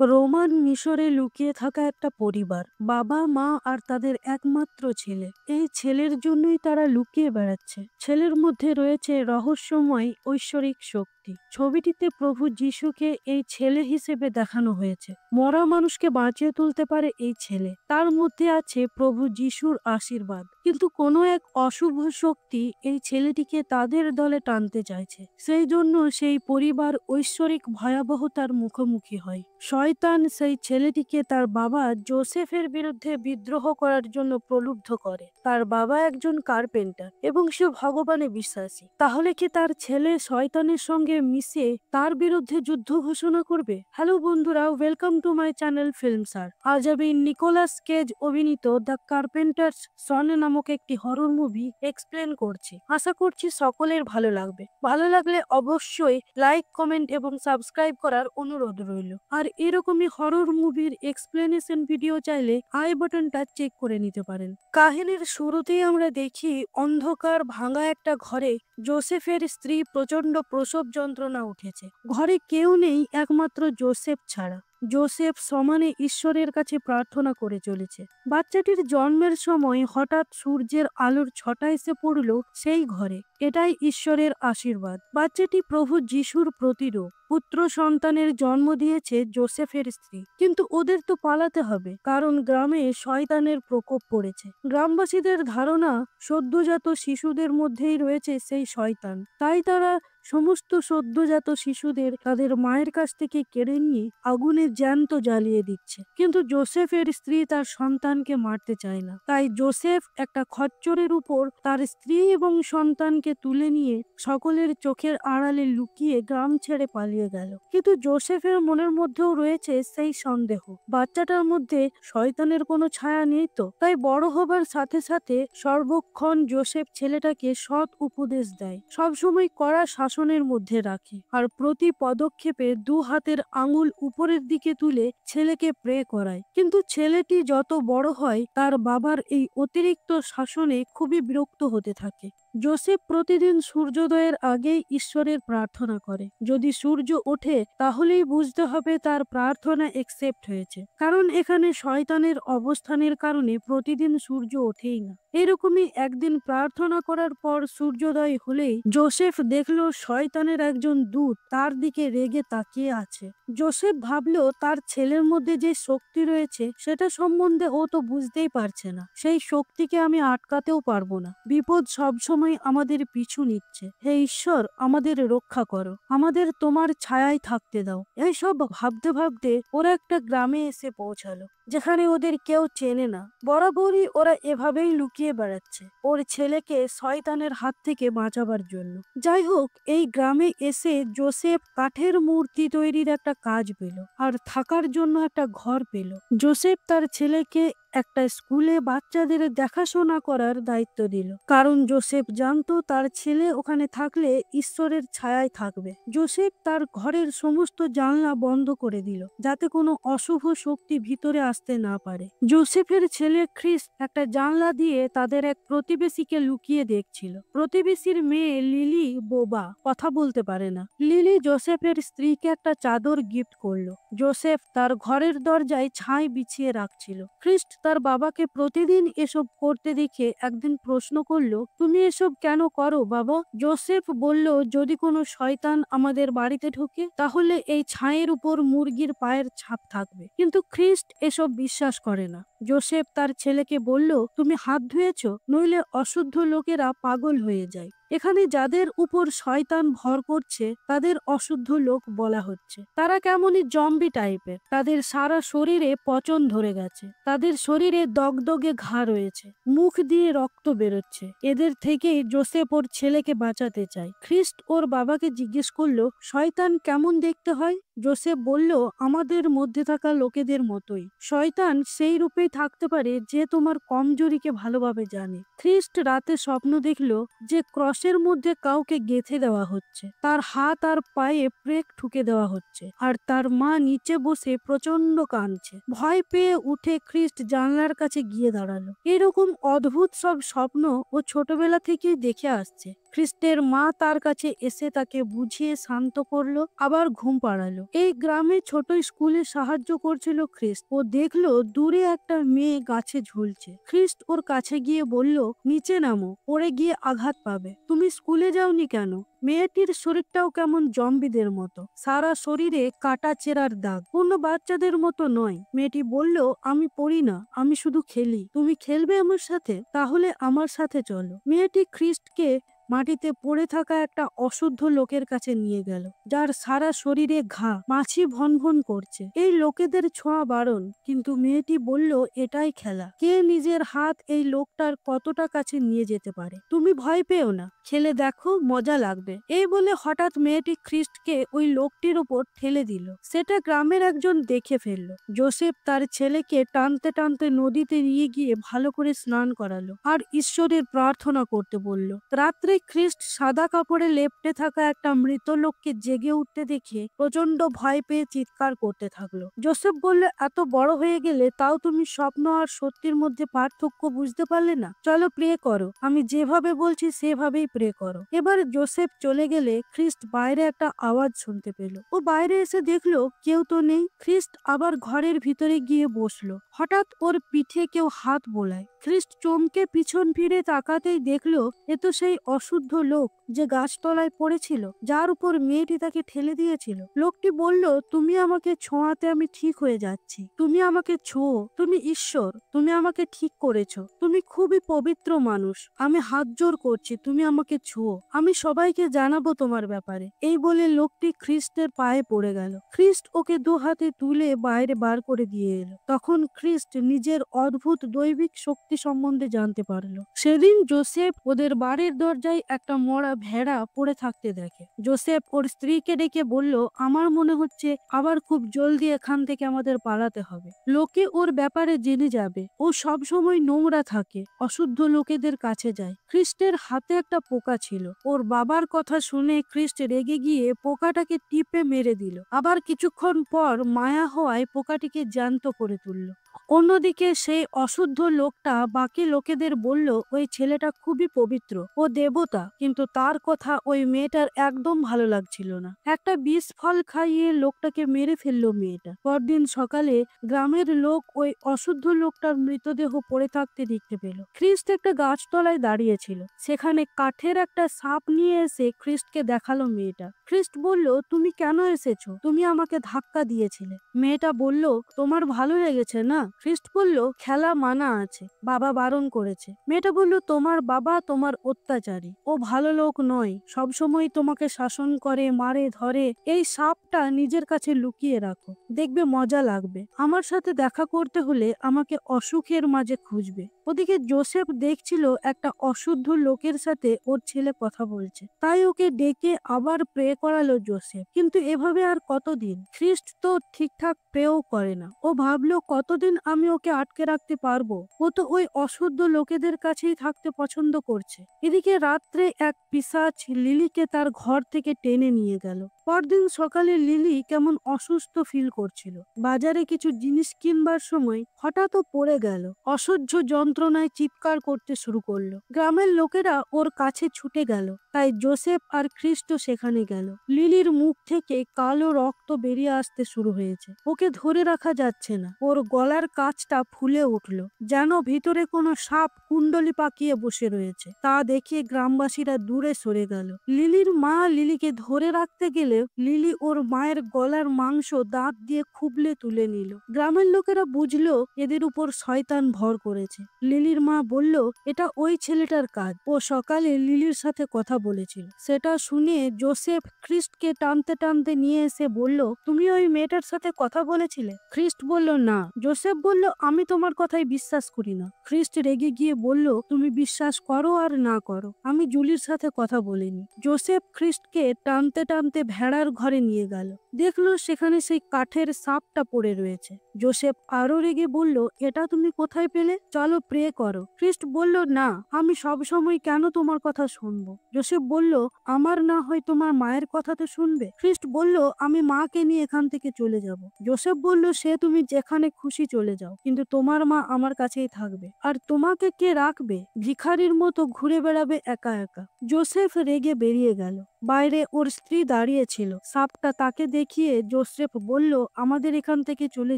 Roman মিশরে লুকিয়ে থাকা একটা পরিবার, বাবা মা আর তাদের একমাত্র ছেলে। এই ছেলের জন্যই তারা লুকিয়ে বেড়াচ্ছে। ছেলের মধ্যে রয়েছে রহস্যময় ঐশ্বরিক শক্তি। ছবিটিতে প্রভু যিশুকে এই ছেলে হিসেবে দেখানো হয়েছে। মরা মানুষকে বাঁচিয়ে তুলতে পারে এই ছেলে। তার মধ্যে আছে প্রভু যিশুর আশীর্বাদ। কিন্তু কোনো এক অশুভ শক্তি এই ছেলেটিকে তাদের দলে টানতে চাইছে। সেই জন্য সেই পরিবার ঐশ্বরিক ভয়াবহতার মুখোমুখি হয়। শয়তান সেই ছেলেটিকে তার বাবা জোসেফের বিরুদ্ধে বিদ্রোহ করার জন্য প্রলুব্ধ করে। তার বাবা একজন কার্পেন্টার এবং সে ভগবানে বিশ্বাসী। তাহলে কি তার ছেলে শয়তানের সঙ্গে মিশে তার বিরুদ্ধে যুদ্ধ ঘোষণা করবে? হ্যালো বন্ধুরা, welcome to my channel film sir. আজ আমি নিকোলাস কেজ অভিনীত দ্য কার্পেন্টার্স সন নামক একটি হরর মুভি এক্সপ্লেন করছি। আশা করছি সকলের ভালো লাগবে। ভালো লাগলে অবশ্যই লাইক, কমেন্ট এবং সাবস্ক্রাইব করার অনুরোধ রইল। আর এরকমই হরর মুভির এক্সপ্লেনেশন ভিডিও চাইলে আই বাটনটা চেক করে নিতে পারেন। কাহিনীর শুরুতেই আমরা দেখি অন্ধকার ভাঙা একটা ঘরে জোসেফের স্ত্রী প্রচন্ড প্রসব যন্ত্রণা উঠেছে। ঘরে কেউ নেই একমাত্র জোসেফ ছাড়া। জোসেফ সমানে ঈশ্বরের কাছে প্রার্থনা করে চলেছে। বাচ্চাটির জন্মের সময় হঠাৎ সূর্যের আলোর ছটা এসে পড়ল সেই ঘরে। এটাই ঈশ্বরের আশীর্বাদ। বাচ্চাটি প্রভু যিশুর প্রতিরূপ। পুত্র সন্তানের জন্ম দিয়েছে জোসেফের স্ত্রী। কিন্তু ওদের তো পালাতে হবে, কারণ গ্রামে শয়তানের প্রকোপ পড়েছে। গ্রামবাসীদের ধারণা সদ্যজাত শিশুদের মধ্যেই রয়েছে সেই শয়তান। তাই তারা সমস্ত সদ্যজাত শিশুদের তাদের মায়ের কাছ থেকে কেড়ে নিয়ে আগুনে জ্যান্ত জ্বালিয়ে দিচ্ছে। কিন্তু জোসেফের স্ত্রী তার সন্তানকে মারতে চায় না। তাই জোসেফ একটা খচ্চরের উপর তার স্ত্রী এবং সন্তানকে তুলে নিয়ে সকলের চোখের আড়ালে লুকিয়ে গ্রাম ছেড়ে পালিয়ে গেল। কিন্তু জোসেফের মনের মধ্যেও রয়েছে সেই সন্দেহ, বাচ্চাটার মধ্যে শয়তানের কোনো ছায়া নেই তো। তাই বড় হবার সাথে সাথে সর্বক্ষণ জোসেফ ছেলেটাকে সৎ উপদেশ দেয়, সবসময় কড়া শাসনের মধ্যে রাখে, আর প্রতি পদক্ষেপে দু হাতের আঙুল উপরের দিকে তুলে ছেলেকে প্রে করায়। কিন্তু ছেলেটি যত বড় হয় তার বাবার এই অতিরিক্ত শাসনে খুবই বিরক্ত হতে থাকে। জোসেফ প্রতিদিন সূর্যোদয়ের আগেই ঈশ্বরের প্রার্থনা করে। যদি সূর্য ওঠে তাহলেই বুঝতে হবে তার প্রার্থনা একসেপ্ট হয়েছে, কারণ এখানে শয়তানের অবস্থানের কারণে প্রতিদিন সূর্য ওঠেই না। এরকমই একদিন প্রার্থনা করার পর সূর্যোদয় হলেই জোসেফ দেখলো শয়তানের একজন দূত তার দিকে রেগে তাকিয়ে আছে। জোসেফ ভাবলো তার ছেলের মধ্যে যে শক্তি রয়েছে সেটা সম্বন্ধে ও তো বুঝতেই পারছে না। সেই শক্তিকে আমি আটকাতেও পারবো না। বিপদ সবসময় আমাদের পিছু নিচ্ছে। হে ঈশ্বর, আমাদের রক্ষা করো, আমাদের তোমার ছায়ায় থাকতে দাও। এইসব ভাবতে ভাবতে ওরা একটা গ্রামে এসে পৌঁছালো যেখানে ওদের কেউ চেনে না। বরাবরই ওরা এভাবেই লুকিয়ে বেড়াচ্ছে ওর ছেলেকে শয়তানের হাত থেকে বাঁচাবার জন্য। যাই হোক, এই গ্রামে এসে জোসেফ কাঠের মূর্তি তৈরির একটা কাজ পেল আর থাকার জন্য একটা ঘর পেল। জোসেফ তার ছেলেকে একটা স্কুলে বাচ্চাদের দেখাশোনা করার দায়িত্ব দিল, কারণ জোসেফ জানতো তার ছেলে ওখানে থাকলে ঈশ্বরের ছায়ায় থাকবে। জোসেফ তার ঘরের সমস্ত জানলা বন্ধ করে দিল যাতে কোনো অশুভ শক্তি ভিতরে আসতে না পারে। জোসেফের ছেলে খ্রিস একটা জানলা দিয়ে তাদের এক প্রতিবেশীকে লুকিয়ে দেখছিল। প্রতিবেশীর মেয়ে লিলি বোবা, কথা বলতে পারে না। লিলি জোসেফের স্ত্রীকে একটা চাদর গিফট করলো। জোসেফ তার ঘরের দরজায় ছাই বিছিয়ে রাখছিল। খ্রিস্ট তার বাবাকে প্রতিদিন এসব করতে দেখে একদিন প্রশ্ন করলো, তুমি এসব কেন করো বাবা? জোসেফ বলল, যদি কোনো শয়তান আমাদের বাড়িতে ঢোকে তাহলে এই ছাইয়ের উপর মুরগির পায়ের ছাপ থাকবে। কিন্তু খ্রিস্ট এসব বিশ্বাস করে না। জোসেফ তার ছেলেকে বলল, তুমি হাত ধুয়েছো, নইলে অশুদ্ধ লোকেরা পাগল হয়ে যায়। এখানে যাদের উপর শয়তান ভর করছে তাদের অশুদ্ধ লোক বলা হচ্ছে। তারা কেমনই জম্বি টাইপের, তাদের সারা শরীরে পচন ধরে গেছে, তাদের শরীরে দগদগে ঘা রয়েছে, মুখ দিয়ে রক্ত বেরোচ্ছে। এদের থেকে জোসেফ ওর ছেলেকে বাঁচাতে চায়। খ্রিস্ট ওর বাবাকে জিজ্ঞেস করলো, শয়তান কেমন দেখতে হয়? জোসেফ বলল, আমাদের মধ্যে থাকা লোকেদের মতোই। শয়তান সেই রূপেই থাকতে পারে যে তোমার কমজোরিকে ভালোভাবে জানে। খ্রিস্ট রাতে স্বপ্ন দেখলো যে ক্রসের মধ্যে কাউকে গেঁথে দেওয়া হচ্ছে, তার হাত আর পায়ে প্রেক ঠুকে দেওয়া হচ্ছে, আর তার মা নিচে বসে প্রচন্ড কাঁদছে। ভয় পেয়ে উঠে খ্রিস্ট জানলার কাছে গিয়ে দাঁড়ালো। এরকম অদ্ভুত সব স্বপ্ন ও ছোটবেলা থেকেই দেখে আসছে। খ্রিস্টের মা তার কাছে এসে তাকে বুঝিয়ে শান্ত করলো, আবার ঘুম পাড়ালো। এই গ্রামে ছোট স্কুলে সাহায্য করছিল খ্রিস্ট। ও দেখলো দূরে একটা মেয়ে গাছে ঝুলছে। খ্রিস্ট ওর কাছে গিয়ে বলল, নিচে নামো, পড়ে গিয়ে আঘাত পাবে। তুমি স্কুলে যাওনি কেন? মেয়েটির শরীরটাও কেমন জম্বিদের মতো, সারা শরীরে কাটা চেরার দাগ, কোনো বাচ্চাদের মতো নয়। মেয়েটি বলল, আমি পড়ি না, আমি শুধু খেলি। তুমি খেলবে আমার সাথে? তাহলে আমার সাথে চলো। মেয়েটি খ্রিস্টকে মাটিতে পড়ে থাকা একটা অশুদ্ধ লোকের কাছে নিয়ে গেল, যার সারা শরীরে ঘা, মাছি ভন ভন করছে। এই লোকেদের ছোঁয়া বারণ, কিন্তু মেয়েটি বলল, এটাই খেলা। কে নিজের হাত এই লোকটার কতটা কাছে নিয়ে যেতে পারে। তুমি ভয় পেও না, খেলে দেখো, মজা লাগবে। এই বলে হঠাৎ মেয়েটি খ্রিস্টকে ওই লোকটির ওপর ঠেলে দিল। সেটা গ্রামের একজন দেখে ফেললো। যোসেফ তার ছেলেকে টানতে টানতে নদীতে নিয়ে গিয়ে ভালো করে স্নান করালো আর ঈশ্বরের প্রার্থনা করতে বলল। রাত্রে খ্রিস্ট সাদা কাপড়ে লেপ্টে থাকা একটা মৃত লোককে জেগে উঠতে দেখে প্রচন্ড ভয় পেয়ে চিৎকার করতে থাকলো। যোসেফ বলল, এত বড় হয়ে গেলে তাও তুমি স্বপ্ন আর সত্যির মধ্যে পার্থক্য বুঝতে পারলে না? চলো প্রে করো, আমি যেভাবে বলছি সেভাবেই প্রে করো। এবার যোসেফ চলে গেলে খ্রিস্ট বাইরে একটা আওয়াজ শুনতে পেল। ও বাইরে এসে দেখলো কেউ তো নেই। খ্রিস্ট আবার ঘরের ভিতরে গিয়ে বসলো। হঠাৎ ওর পিঠে কেউ হাত বোলায়। খ্রিস্ট চমকে পিছন ফিরে তাকাতেই দেখলো এ তো সেই অশুদ্ধ লোক যে গাছতলায় পড়েছিল, যার উপর মেয়েটি তাকে ঠেলে দিয়েছিল। লোকটি বলল, তুমি আমাকে ছোঁয়াতে আমি ঠিক হয়ে যাচ্ছি। তুমি আমাকে ছোঁয়ো, তুমি ঈশ্বর, তুমি আমাকে ঠিক করেছো। তুমি খুবই পবিত্র মানুষ, আমি হাত জোর করছি, তুমি আমাকে ছোঁয়ো, আমি সবাইকে জানাবো তোমার ব্যাপারে। এই বলে লোকটি খ্রিস্টের পায়ে পড়ে গেল। খ্রিস্ট ওকে দু হাতে তুলে বাইরে বার করে দিয়ে এলো। তখন খ্রিস্ট নিজের অদ্ভুত দৈবিক শক্তি সম্বন্ধে জানতে পারলো। সেদিন যোসেফ ওদের বাড়ির দরজায় একটা মরা ভেড়া পড়ে থাকতে দেখে। যোসেফ ওর স্ত্রীকে ডেকে বলল, আমার মনে হচ্ছে আবার খুব জলদি এখান থেকে আমাদের পালাতে হবে। লোকে ওর ব্যাপারে জেনে যাবে। ও সব সময় নোংরা থাকে, অশুদ্ধ লোকেদের কাছে যায়। খ্রিস্টের হাতে একটা পোকা ছিল। ওর বাবার কথা শুনে খ্রিস্ট রেগে গিয়ে পোকাটাকে টিপে মেরে দিল। আবার কিছুক্ষণ পর মায়া হওয়ায় পোকাটিকে জ্যান্ত করে তুলল। অন্যদিকে সেই অশুদ্ধ লোকটা বাকি লোকেদের বলল, ওই ছেলেটা খুবই পবিত্র, ও দেবতা, কিন্তু তার কথা ওই মেয়েটার একদম ভালো লাগছিল না। একটা বিষ ফল খাইয়ে লোকটাকে মেরে ফেললো মেয়েটা। পরদিন সকালে গ্রামের লোক ওই অশুদ্ধ লোকটার মৃতদেহ পড়ে থাকতে দেখতে পেল। খ্রিস্ট একটা গাছতলায় দাঁড়িয়েছিল। সেখানে কাঠের একটা সাপ নিয়ে এসে খ্রিস্টকে দেখালো মেয়েটা। খ্রিস্ট বলল, তুমি কেন এসেছো? তুমি আমাকে ধাক্কা দিয়েছিলে। মেয়েটা বলল, তোমার ভালো লেগেছে না? খ্রিস্ট বলল, খেলা মানা আছে, বাবা বারণ করেছে। মেয়েটা বলল, তোমার বাবা তোমার অত্যাচারী, ও ভালো লোক নয়, সবসময় তোমাকে শাসন করে, মারে, ধরে। এই সাপটা নিজের কাছে লুকিয়ে রাখো, দেখবে মজা লাগবে। আমার সাথে দেখা করতে হলে আমাকে অসুখের মাঝে খুঁজবে। ওদিকে যোসেফ দেখছিল একটা অশুদ্ধ লোকের সাথে ওর ছেলে কথা বলছে, তাই ওকে ডেকে আবার প্রে করালো যোসেফ। কিন্তু এভাবে আর কতদিন? খ্রিস্ট তো ঠিকঠাক প্রেও করে না। ও ভাবলো, কতদিন আমি ওকে আটকে রাখতে পারবো? ও তো ওই অশুদ্ধ লোকেদের কাছেই থাকতে পছন্দ করছে। এদিকে রাত্রে এক পিশাচ লিলিকে তার ঘর থেকে টেনে নিয়ে গেল। পরদিন সকালে লিলি কেমন অসুস্থ ফিল করছিল। বাজারে কিছু জিনিস কিনবার সময় হঠাৎ ও পড়ে গেল। অসহ্য যন্ত্রণায় চিৎকার করতে শুরু করলো। গ্রামের লোকেরা ওর কাছে ছুটে গেল, তাই যোসেফ আর খ্রিস্ট সেখানে গেল। লিলির মুখ থেকে কালো রক্ত বেরিয়ে আসতে শুরু হয়েছে। ওকে ধরে রাখা যাচ্ছে না। ওর গলার কাছটা ফুলে উঠল, যেন ভিতরে কোনো সাপ কুণ্ডলি পাকিয়ে বসে রয়েছে। তা দেখে গ্রামবাসীরা দূরে সরে গেল। লিলির মা লিলিকে ধরে রাখতে গেলে লিলি ওর মায়ের গলার মাংস দাঁত দিয়ে খুবলে তুলে নিল। গ্রামের লোকেরা বুঝলো এদের উপর শয়তান ভর করেছে। লিলির মা বলল, এটা ওই ছেলেটার কাজ, ও সকালে লিলির সাথে কথা বলেছিল। সেটা শুনে যোসেফ খ্রিস্টকে টানতে টানতে নিয়ে এসে বলল, তুমি ওই মেয়েটার সাথে কথা বলেছিলে? খ্রিস্ট বলল, না। যোসেফ বলল, আমি তোমার কথাই বিশ্বাস করি না। খ্রিস্ট রেগে গিয়ে বলল, তুমি বিশ্বাস করো আর না করো, আমি জুলির সাথে কথা বলিনি। যোসেফ খ্রিস্টকে টানতে টানতে ভেড়ার ঘরে নিয়ে গেল। দেখলো সেখানে সেই কাঠের সাপটা পড়ে রয়েছে। যোসেফ আরো রেগে বলল, এটা তুমি কোথায় পেলে? চলো প্রে করো। খ্রিস্ট বলল, না, আমি সবসময় কেন তোমার কথা শুনবো? যোসেফ বলল, আমার না হয় তোমার মায়ের কথা তো শুনবে। খ্রিস্ট বলল, আমি মাকে নিয়ে এখান থেকে চলে যাব। যোসেফ বলল, সে তুমি যেখানে খুশি চলে যাও, কিন্তু তোমার মা আমার কাছেই থাকবে। আর তোমাকে কে রাখবে? ভিখারির মতো ঘুরে বেড়াবে একা একা। যোসেফ রেগে বেরিয়ে গেল। বাইরে ওর স্ত্রী দাঁড়িয়ে ছিল। সাপটা তাকে দেখিয়ে যোসেফ বলল, আমাদের এখান থেকে চলে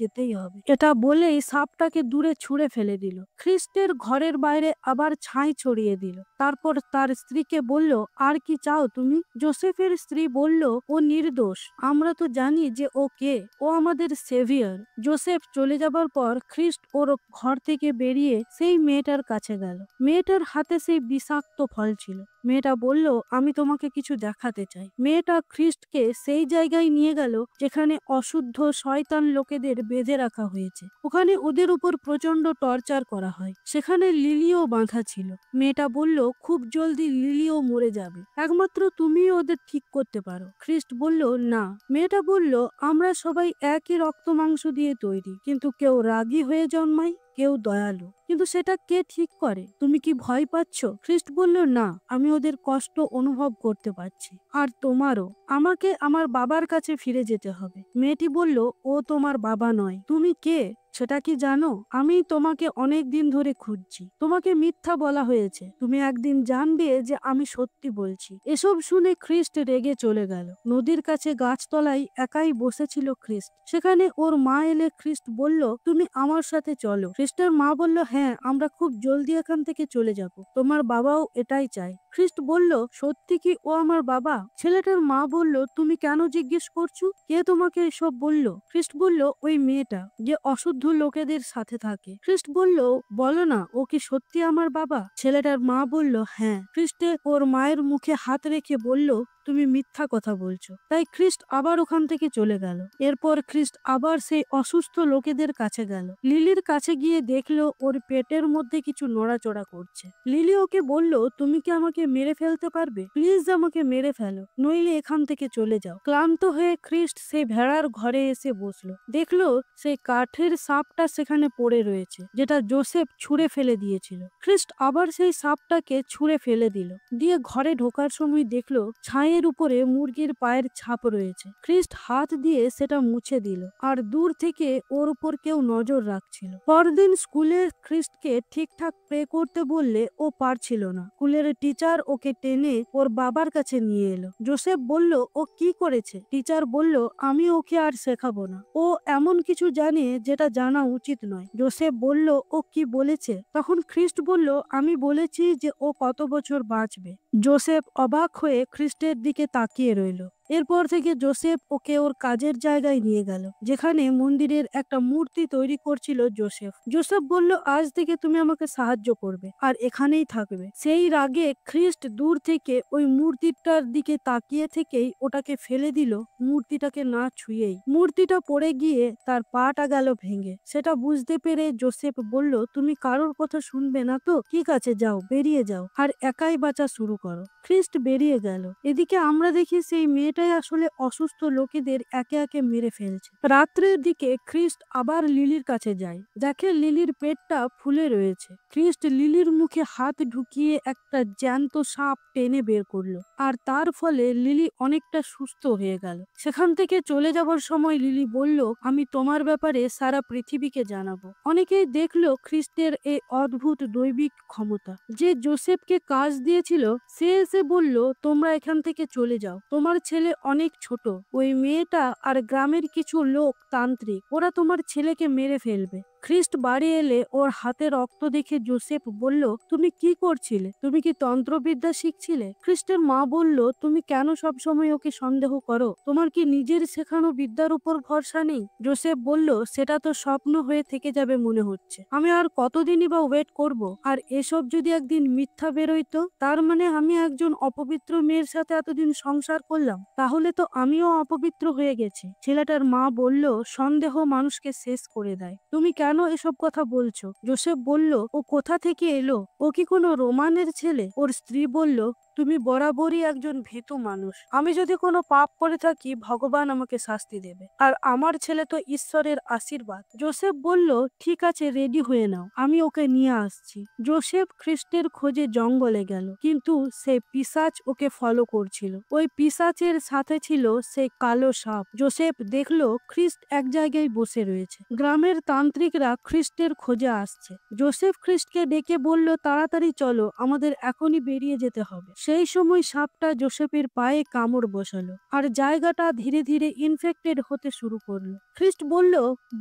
যেতেই হবে। এটা বলেই সাপটাকে দূরে ছুঁড়ে ফেলে দিল। খ্রিস্টের ঘরের বাইরে আবার ছাই ছড়িয়ে দিল। তারপর তার স্ত্রীকে বলল, আর কি চাও তুমি? যোসেফের স্ত্রী বলল, ও নির্দোষ। আমরা তো জানি যে ও কে। ও আমাদের সেভিয়ার। যোসেফ চলে যাবার পর খ্রিস্ট ওর ঘর থেকে বেরিয়ে সেই মেয়েটার কাছে গেল। মেয়েটার হাতে সেই বিষাক্ত ফল ছিল। মেয়েটা বলল, আমি তোমাকে কিছু দেখাতে চাই। মেয়েটা খ্রিস্টকে সেই জায়গায় নিয়ে গেল যেখানে অশুদ্ধ শয়তান লোকেদের বেঁধে রাখা হয়েছে। ওখানে ওদের উপর প্রচন্ড টর্চার করা হয়। সেখানে লিলিও বাঁধা ছিল। মেয়েটা বলল, খুব জলদি লিলিও মরে যাবে, একমাত্র তুমি ওদের ঠিক করতে পারো। খ্রিস্ট বলল, না। মেয়েটা বলল, আমরা সবাই একই রক্ত মাংস দিয়ে তৈরি, কিন্তু কেউ রাগী হয়ে জন্মায়, কেউ দয়ালু, কিন্তু সেটা কে ঠিক করে? তুমি কি ভয় পাচ্ছ? খ্রিস্ট বলল, না, আমি ওদের কষ্ট অনুভব করতে পারছি। আর তোমারও। আমাকে আমার বাবার কাছে ফিরে যেতে হবে। মেয়েটি বলল, ও তোমার বাবা নয়। তুমি কে সেটা কি জানো? আমি তোমাকে অনেক দিন ধরে খুঁজছি। তোমাকে মিথ্যা বলা হয়েছে। তুমি একদিন জানবে যে আমি সত্যি বলছি। এসব শুনে খ্রিস্ট রেগে চলে গেল। নদীর কাছে গাছতলায় একাই বসেছিল খ্রিস্ট। সেখানে ওর মা এলে খ্রিস্ট বলল, তুমি আমার সাথে চলো। খ্রিস্টের মা বলল, হ্যাঁ, আমরা খুব জলদি এখান থেকে চলে যাব। তোমার বাবাও এটাই চায়। খ্রিস্ট বলল, সত্যি কি ও আমার বাবা? ছেলেটার মা বলল, তুমি কেন জিজ্ঞেস করছো? কে তোমাকে এসব বলল? খ্রিস্ট বলল, ওই মেয়েটা যে অশুদ্ধ লোকেদের সাথে থাকে। খ্রিস্ট বলল, বলো না, ও কি সত্যি আমার বাবা? ছেলেটার মা বলল, হ্যাঁ। খ্রিস্টে ওর মায়ের মুখে হাত রেখে বলল, তুমি মিথ্যা কথা বলছো। তাই খ্রিস্ট আবার ওখান থেকে চলে গেল। এরপর খ্রিস্ট আবার সেই অসুস্থ লোকেদের কাছে গেল। লিলির কাছে গিয়ে দেখলো ওর পেটের মধ্যে কিছু নড়াচড়া করছে। লিলি ওকে বলল, তুমি কি আমাকে মেরে ফেলতে পারবে? প্লিজ আমাকে মেরে ফেলো, নইলে এখান থেকে চলে যাও। ক্লান্ত হয়ে খ্রিস্ট সেই ভেড়ার ঘরে এসে বসলো। দেখলো সেই কাঠের সাপটা সেখানে পড়ে রয়েছে, যেটা যোসেফ ছুঁড়ে ফেলে দিয়েছিল। খ্রিস্ট আবার সেই সাপটাকে ছুঁড়ে ফেলে দিল। দিয়ে ঘরে ঢোকার সময় দেখলো ছাইয়ের উপরে মুরগির পায়ের ছাপ রয়েছে। খ্রিস্ট হাত দিয়ে সেটা মুছে দিল। আর দূর থেকে ওর উপর কেউ নজর রাখছিল। পরদিন স্কুলে খ্রিস্টকে ঠিকঠাক প্রে করতে বললে ও পারছিল না। স্কুলের টিচার ওকে টেনে ওর বাবার কাছে নিয়ে এলো। যোসেফ বলল, ও কি করেছে? টিচার বলল, আমি ওকে আর শেখাবো না। ও এমন কিছু জানে যেটা জানা উচিত নয়। যোসেফ বলল, ও কি বলেছে? তখন খ্রিস্ট বলল, আমি বলেছি যে ও কত বছর বাঁচবে। যোসেফ অবাক হয়ে খ্রিস্টের দিকে তাকিয়ে রইল। এরপর থেকে যোসেফ ওকে ওর কাজের জায়গায় নিয়ে গেল, যেখানে মন্দিরের একটা মূর্তি তৈরি করছিল যোসেফ। যোসেফ বলল, আজ থেকে তুমি আমাকে সাহায্য করবে আর এখানেই থাকবে। সেই রাগে খ্রিস্ট দূর থেকে ওই মূর্তিটার দিকে তাকিয়ে থেকেই ওটাকে ফেলে দিল, মূর্তিটাকে না ছুঁয়েই। মূর্তিটা পড়ে গিয়ে তার পাটা গেল ভেঙে। সেটা বুঝতে পেরে যোসেফ বলল, তুমি কারোর কথা শুনবে না তো? ঠিক আছে, যাও, বেরিয়ে যাও আর একাই বাঁচা শুরু করো। খ্রিস্ট বেরিয়ে গেল। এদিকে আমরা দেখি সেই মেয়েটাই আসলে অসুস্থ লোকেদের একে একে মেরে ফেলছে। রাত্রের দিকে খ্রিস্ট আবার লিলির কাছে যায়। দেখে লিলির পেটটা ফুলে রয়েছে। খ্রিস্ট লিলির মুখে হাত ঢুকিয়ে একটা জ্যান্ত সাপ টেনে বের করলো। আর তার ফলে লিলি অনেকটা সুস্থ হয়ে গেল। সেখান থেকে চলে যাবার সময় লিলি বলল, আমি তোমার ব্যাপারে সারা পৃথিবীকে জানাবো। অনেকেই দেখলো খ্রিস্টের এই অদ্ভুত দৈবিক ক্ষমতা। যে যোসেফকে কাজ দিয়েছিল সে এসে বলল, তোমরা এখান থেকে চলে যাও, তোমার ছেলে অনেক ছোট। ওই মেয়েটা আর গ্রামের কিছু লোক তান্ত্রিক, ওরা তোমার ছেলেকে মেরে ফেলবে। খ্রিস্ট বাড়ি এলে ওর হাতে রক্ত দেখে যোসেফ বলল, তুমি কি করছিলে? তুমি কি তন্ত্রবিদ্যা শিখছিলে? খ্রিস্টের মা বলল, তুমি কেন সব সময় ওকে সন্দেহ করো? তোমার কি নিজের শেখানো বিদ্যার উপর ভরসা নেই? যোসেফ বলল, সেটা তো স্বপ্ন হয়ে থেকে যাবে মনে হচ্ছে। আমি আর কতদিনই বা ওয়েট করব? আর এসব যদি একদিন মিথ্যা বেরোইতো, তার মানে আমি একজন অপবিত্র মেয়ের সাথে এতদিন সংসার করলাম, তাহলে তো আমিও অপবিত্র হয়ে গেছি। ছেলেটার মা বলল, সন্দেহ মানুষকে শেষ করে দেয়। তুমি কেন এসব কথা বলছো? যোসেফ বলল, ও কোথা থেকে এলো? ও কি কোনো রোমানের ছেলে? ওর স্ত্রী বলল, তুমি বরাবরই একজন ভীতু মানুষ। আমি যদি কোনো পাপ করে থাকি ভগবান আমাকে শাস্তি দেবে, আর আমার ছেলে তো ঈশ্বরের আশীর্বাদ। জোসেফ বলল, ঠিক আছে, রেডি হয়ে নাও, আমি ওকে নিয়ে আসছি। জোসেফ খ্রিস্টের খোঁজে জঙ্গলে গেল, কিন্তু সে পিশাচ ওকে ফলো করছিল। ওই পিশাচের সাথে ছিল সেই কালো সাপ। জোসেফ দেখলো খ্রিস্ট এক জায়গায় বসে রয়েছে। গ্রামের তান্ত্রিকরা খ্রিস্টের খোঁজে আসছে। জোসেফ খ্রিস্টকে ডেকে বলল, তাড়াতাড়ি চলো, আমাদের এখনই বেরিয়ে যেতে হবে। সেই সময় সাপটা জোসেফের পায়ে কামড় বসালো, আর জায়গাটা ধীরে ধীরে ইনফেক্টেড হতে শুরু করলো। খ্রিস্ট বলল,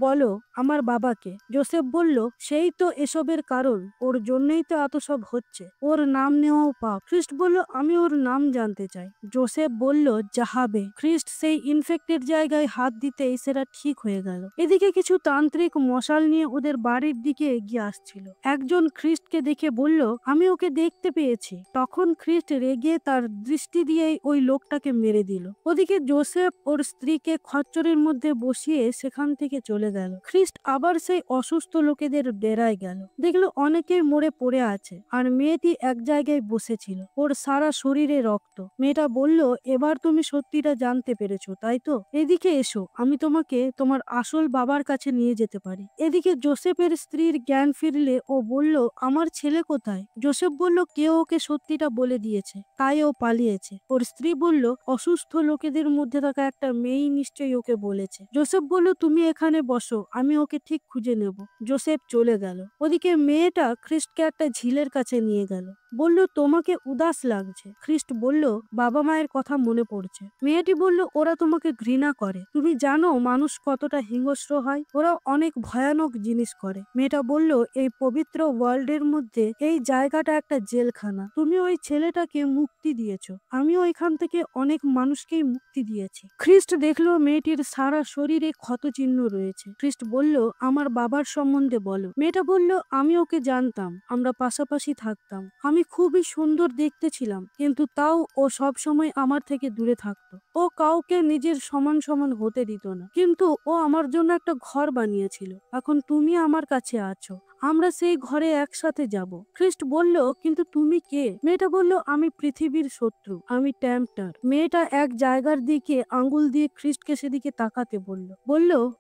বলো আমার বাবাকে। জোসেফ বলল, সেই তো এসবের কারণ, ওর জন্যই তো এত সব হচ্ছে, ওর নাম নেওয়াও পাপ। খ্রিস্ট বলল, আমি ওর নাম জানতে চাই। জোসেফ বলল, যাহাবে। খ্রিস্ট সেই ইনফেক্টেড জায়গায় হাত দিতেই সেটা ঠিক হয়ে গেল। এদিকে কিছু তান্ত্রিক মশাল নিয়ে ওদের বাড়ির দিকে এগিয়ে আসছিল। একজন খ্রিস্টকে দেখে বলল, আমি ওকে দেখতে পেয়েছি। তখন খ্রিস্ট রেগে তার দৃষ্টি দিয়েই ওই লোকটাকে মেরে দিল। ওদিকে জোসেফ ওর স্ত্রীকে খচ্চরের মধ্যে বসিয়ে সেখান থেকে চলে গেল। খ্রিস্ট আবার সেই অসুস্থ লোকেদের ডেরায় গেল। দেখলো অনেকেই মরে পড়ে আছে, আর মেয়েটি এক জায়গায় বসেছিল, ওর সারা শরীরে রক্ত। মেয়েটা বলল, এবার তুমি সত্যিটা জানতে পেরেছো, তাই তো? এদিকে এসো, আমি তোমাকে তোমার আসল বাবার কাছে নিয়ে যেতে পারি। এদিকে জোসেফের স্ত্রীর জ্ঞান ফিরলে ও বলল, আমার ছেলে কোথায়? জোসেফ বলল, কেউ ওকে সত্যিটা বলে দিয়েছে, তাই ও পালিয়েছে। ওর স্ত্রী বলল, অসুস্থ লোকেদের মধ্যে থাকা একটা মেয়েই নিশ্চয়ই ওকে বলেছে। জোসেফ বলল, তুমি এখানে বসো, আমি ওকে ঠিক খুঁজে নেব। জোসেফ চলে গেল। ওদিকে মেয়েটা খ্রিস্টকে একটা ঝিলের কাছে নিয়ে গেল। বলল, তোমাকে উদাস লাগছে। খ্রিস্ট বলল, বাবা মায়ের কথা মনে পড়ছে। মেয়েটি বলল, ওরা তোমাকে ঘৃণা করে। তুমি জানো মানুষ কতটা হিংস্র হয়? ওরা অনেক ভয়ানক জিনিস করে। মেয়েটা বলল, এই পবিত্র ওয়ার্ল্ডের মধ্যে এই জায়গাটা একটা জেলখানা। তুমি ওই ছেলেটাকে মুক্তি দিয়েছো, আমিও এখান থেকে অনেক মানুষকেই মুক্তি দিয়েছি। খ্রিস্ট দেখলো মেয়েটির সারা শরীরে ক্ষত চিহ্ন রয়েছে। খ্রিস্ট বলল, আমার বাবার সম্বন্ধে বলো। মেয়েটা বলল, আমি ওকে জানতাম, আমরা পাশাপাশি থাকতাম, আমি খুবই সুন্দর দেখতে ছিলাম, কিন্তু তাও ও সব সময় আমার থেকে দূরে থাকতো। ও কাউকে নিজের সমান সমান হতে দিত না, কিন্তু ও আমার জন্য একটা ঘর বানিয়েছিল। এখন তুমি আমার কাছে আছো, আমরা সেই ঘরে একসাথে যাব। খ্রিস্ট বলল, কিন্তু তুমি কে? মেয়েটা বলল, আমি পৃথিবীর শত্রু, আমি টেম্পটার। মেয়েটা এক জায়গার দিকে আঙ্গুল দিয়ে খ্রিস্টকে সেদিকে তাকাতে বলল।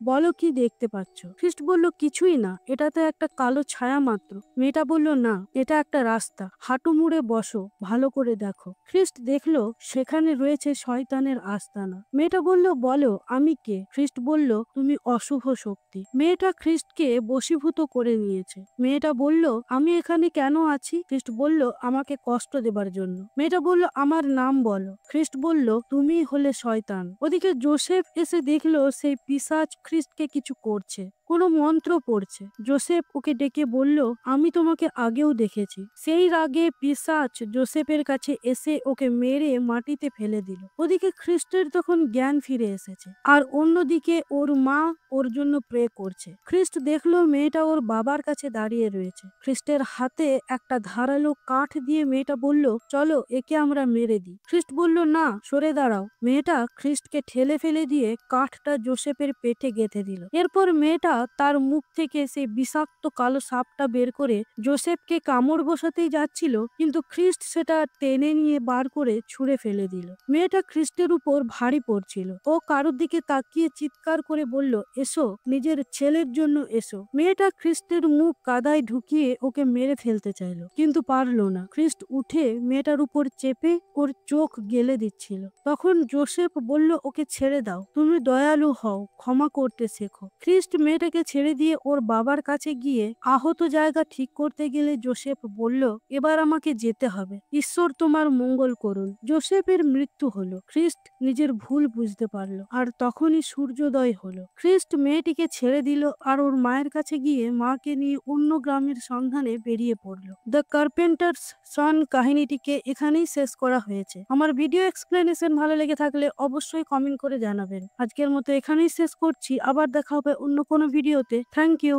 বলো কি দেখতে পাচ্ছ? খ্রিস্ট বলল, কিছুই না, এটা তো একটা কালো ছায়া মাত্র। মেয়েটা বলল, না, এটা একটা রাস্তা, হাঁটু মুড়ে বসো, ভালো করে দেখো। খ্রিস্ট দেখলো সেখানে রয়েছে শয়তানের আস্তানা। মেয়েটা বলল, বলো আমি কে? খ্রিস্ট বলল, তুমি অশুভ শক্তি। মেয়েটা খ্রিস্টকে বশীভূত করে নিয়েছে। মেয়েটা বলল, আমি এখানে কেন আছি? খ্রিস্ট বলল, আমাকে কষ্ট দেবার জন্য। মেয়েটা বলল, আমার নাম বলো। খ্রিস্ট বলল, তুমি হলে শয়তান। ওদিকে জোসেফ এসে দেখলো সেই পিশাচ খ্রিস্টকে কিছু করছে, কোনো মন্ত্র পড়ছে। জোসেফ ওকে ডেকে বলল, আমি তোমাকে আগেও দেখেছি। সেই রাগে পিশাচ জোসেফের কাছে এসে ওকে মেরে মাটিতে ফেলে দিল। ওদিকে খ্রিস্টের তখন জ্ঞান ফিরে এসেছে, আর অন্যদিকে ওর মা ওর জন্য প্রে করছে। খ্রিস্ট দেখলো মেয়েটা ওর বাবার কাছে দাঁড়িয়ে রয়েছে। খ্রিস্টের হাতে একটা ধারালো কাঠ দিয়ে মেয়েটা বলল, চলো একে আমরা মেরে দিই। খ্রিস্ট বলল, না, সরে দাঁড়াও। মেয়েটা খ্রিস্টকে ঠেলে ফেলে দিয়ে কাঠটা জোসেফের পেটে গেঁথে দিল। এরপর মেয়েটা তার মুখ থেকে সেই বিষাক্ত কালো সাপটা বের করে জোসেফকে কামড় বসাতেই যাচ্ছিল, কিন্তু খ্রিস্ট সেটা টেনে নিয়ে বার করে ছুঁড়ে ফেলে দিল। মেয়েটা খ্রিস্টের উপর ভারী পড়ছিল। ও কারোর দিকে তাকিয়ে চিৎকার করে বলল, এসো, নিজের ছেলের জন্য এসো। মেয়েটা খ্রিস্টের মুখ কাদায় ঢুকিয়ে ওকে মেরে ফেলতে চাইল, কিন্তু পারলো না। খ্রিস্ট উঠে মেয়েটার উপর চেপে ওর চোখ গেলে দিচ্ছিল। তখন জোসেফ বলল, ওকে ছেড়ে দাও, তুমি দয়ালু হও, ক্ষমা করতে শেখো। খ্রিস্ট মেয়েটাকে ছেড়ে দিয়ে ওর বাবার কাছে গিয়ে আহত জায়গা ঠিক করতে গেলে জোসেফ বলল, এবার আমাকে যেতে হবে, ঈশ্বর তোমার মঙ্গল করুন। জোসেফের মৃত্যু হলো। খ্রিস্ট নিজের ভুল বুঝতে পারলো, আর তখনই সূর্যোদয় হলো। খ্রিস্ট মেয়েটিকে ছেড়ে দিল, আর ওর মায়ের কাছে গিয়ে মাকে নিয়ে অন্য গ্রামের সন্ধানে বেরিয়ে পড়লো। দ্য কার্পেন্টার্স সন কাহিনীটিকে এখানেই শেষ করা হয়েছে। আমার ভিডিও এক্সপ্লেনেশন ভালো লেগে থাকলে অবশ্যই কমেন্ট করে জানাবেন। আজকের মতো এখানেই শেষ করছি, আবার দেখা হবে অন্য কোনো ভিডিওতে। Thank you.